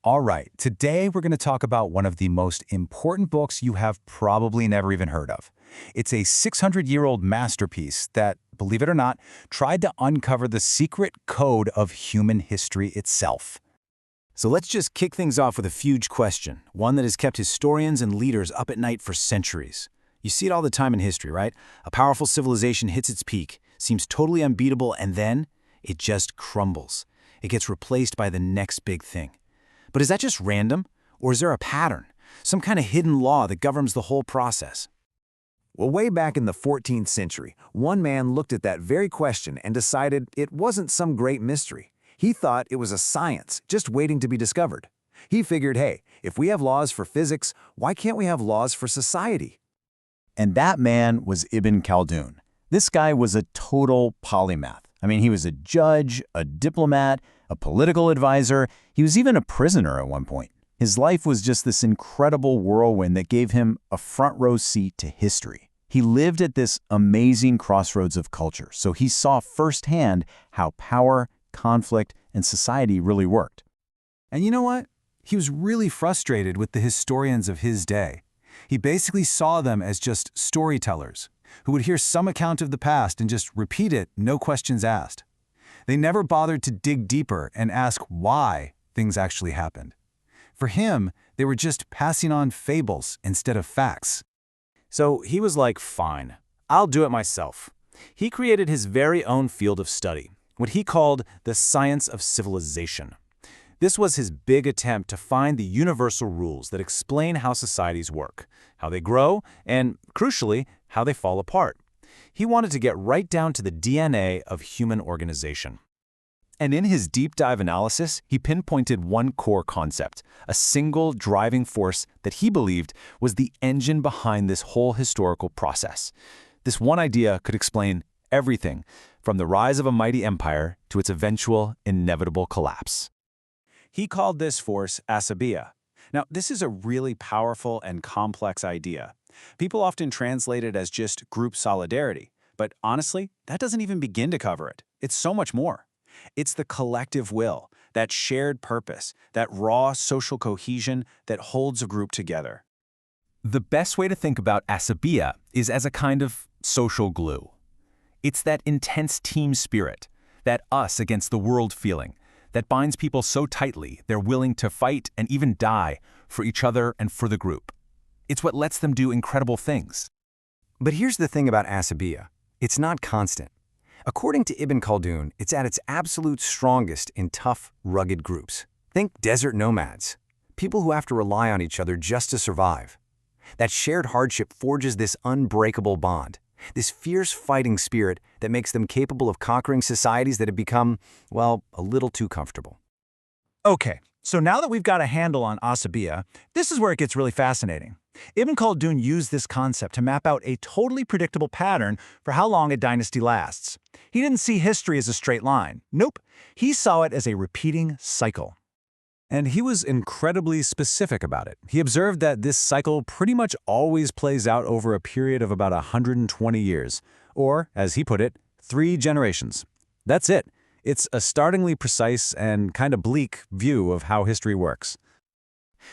All right, today we're going to talk about one of the most important books you have probably never even heard of. It's a 600-year-old masterpiece that, believe it or not, tried to uncover the secret code of human history itself. So let's just kick things off with a huge question, one that has kept historians and leaders up at night for centuries. You see it all the time in history, right? A powerful civilization hits its peak, seems totally unbeatable, and then it just crumbles. It gets replaced by the next big thing. But is that just random? Or is there a pattern? Some kind of hidden law that governs the whole process? Well, way back in the 14th century, one man looked at that very question and decided it wasn't some great mystery. He thought it was a science just waiting to be discovered. He figured, hey, if we have laws for physics, why can't we have laws for society? And that man was Ibn Khaldun. This guy was a total polymath. I mean, he was a judge, a diplomat, a political advisor. He was even a prisoner at one point. His life was just this incredible whirlwind that gave him a front row seat to history. He lived at this amazing crossroads of culture, so he saw firsthand how power, conflict, and society really worked. And you know what? He was really frustrated with the historians of his day. He basically saw them as just storytellers who would hear some account of the past and just repeat it, no questions asked. They never bothered to dig deeper and ask why things actually happened. For him, they were just passing on fables instead of facts. So he was like, fine, I'll do it myself. He created his very own field of study, what he called the science of civilization. This was his big attempt to find the universal rules that explain how societies work, how they grow, and, crucially, how they fall apart. He wanted to get right down to the DNA of human organization. And in his deep dive analysis, he pinpointed one core concept, a single driving force that he believed was the engine behind this whole historical process. This one idea could explain everything, from the rise of a mighty empire to its eventual, inevitable collapse. He called this force asabiya. Now, this is a really powerful and complex idea. People often translate it as just group solidarity, but honestly, that doesn't even begin to cover it. It's so much more. It's the collective will, that shared purpose, that raw social cohesion that holds a group together. The best way to think about asabiya is as a kind of social glue. It's that intense team spirit, that us against the world feeling, that binds people so tightly they're willing to fight and even die for each other and for the group. It's what lets them do incredible things. But here's the thing about asabiya. It's not constant. According to Ibn Khaldun, it's at its absolute strongest in tough, rugged groups. Think desert nomads, people who have to rely on each other just to survive. That shared hardship forges this unbreakable bond, this fierce fighting spirit that makes them capable of conquering societies that have become, well, a little too comfortable. Okay, so now that we've got a handle on asabiya, this is where it gets really fascinating. Ibn Khaldun used this concept to map out a totally predictable pattern for how long a dynasty lasts. He didn't see history as a straight line. Nope, he saw it as a repeating cycle. And he was incredibly specific about it. He observed that this cycle pretty much always plays out over a period of about 120 years, or, as he put it, 3 generations. That's it. It's a startlingly precise and kind of bleak view of how history works.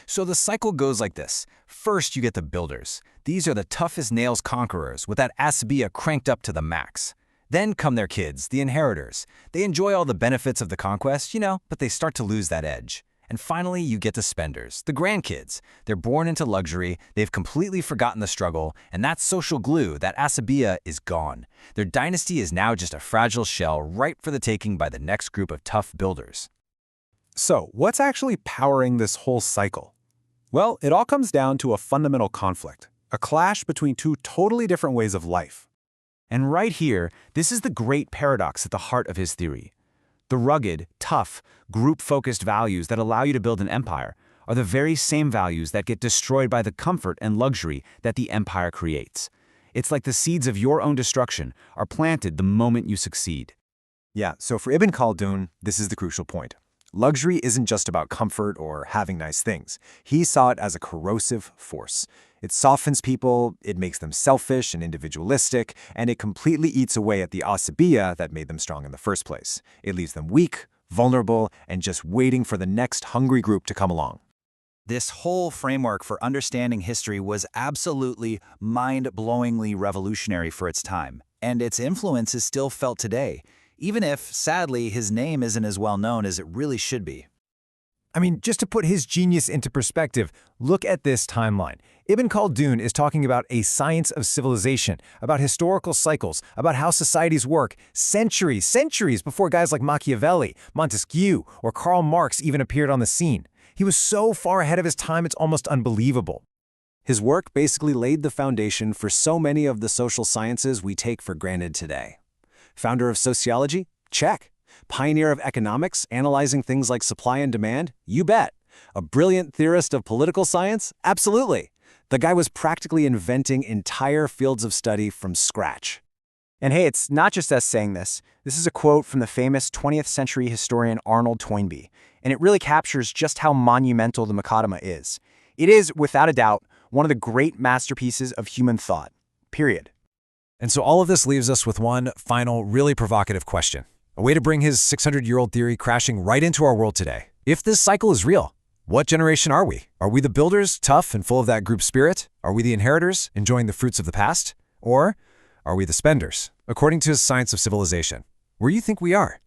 So the cycle goes like this. First, you get the builders. These are the toughest nails conquerors with that asabiya cranked up to the max. Then come their kids, the inheritors. They enjoy all the benefits of the conquest, but they start to lose that edge. And finally, you get the spenders, the grandkids. They're born into luxury, they've completely forgotten the struggle, and that social glue, that asabiya, is gone. Their dynasty is now just a fragile shell ripe for the taking by the next group of tough builders. So, what's actually powering this whole cycle? Well, it all comes down to a fundamental conflict, a clash between 2 totally different ways of life. And right here, this is the great paradox at the heart of his theory. The rugged, tough, group-focused values that allow you to build an empire are the very same values that get destroyed by the comfort and luxury that the empire creates. It's like the seeds of your own destruction are planted the moment you succeed. Yeah, so for Ibn Khaldun, this is the crucial point. Luxury isn't just about comfort or having nice things. He saw it as a corrosive force. It softens people, it makes them selfish and individualistic, and it completely eats away at the asabiya that made them strong in the first place. It leaves them weak, vulnerable, and just waiting for the next hungry group to come along. This whole framework for understanding history was absolutely mind-blowingly revolutionary for its time, and its influence is still felt today, even if, sadly, his name isn't as well known as it really should be. I mean, just to put his genius into perspective, look at this timeline. Ibn Khaldun is talking about a science of civilization, about historical cycles, about how societies work, centuries before guys like Machiavelli, Montesquieu, or Karl Marx even appeared on the scene. He was so far ahead of his time, it's almost unbelievable. His work basically laid the foundation for so many of the social sciences we take for granted today. Founder of sociology? Check. Pioneer of economics, analyzing things like supply and demand? You bet. A brilliant theorist of political science? Absolutely. The guy was practically inventing entire fields of study from scratch. And hey, it's not just us saying this. This is a quote from the famous 20th century historian Arnold Toynbee, and it really captures just how monumental the Muqaddimah is. It is, without a doubt, one of the great masterpieces of human thought. Period. And so all of this leaves us with one final, really provocative question. A way to bring his 600-year-old theory crashing right into our world today. If this cycle is real, what generation are we? Are we the builders, tough and full of that group spirit? Are we the inheritors, enjoying the fruits of the past? Or are we the spenders, according to his science of civilization? Where do you think we are?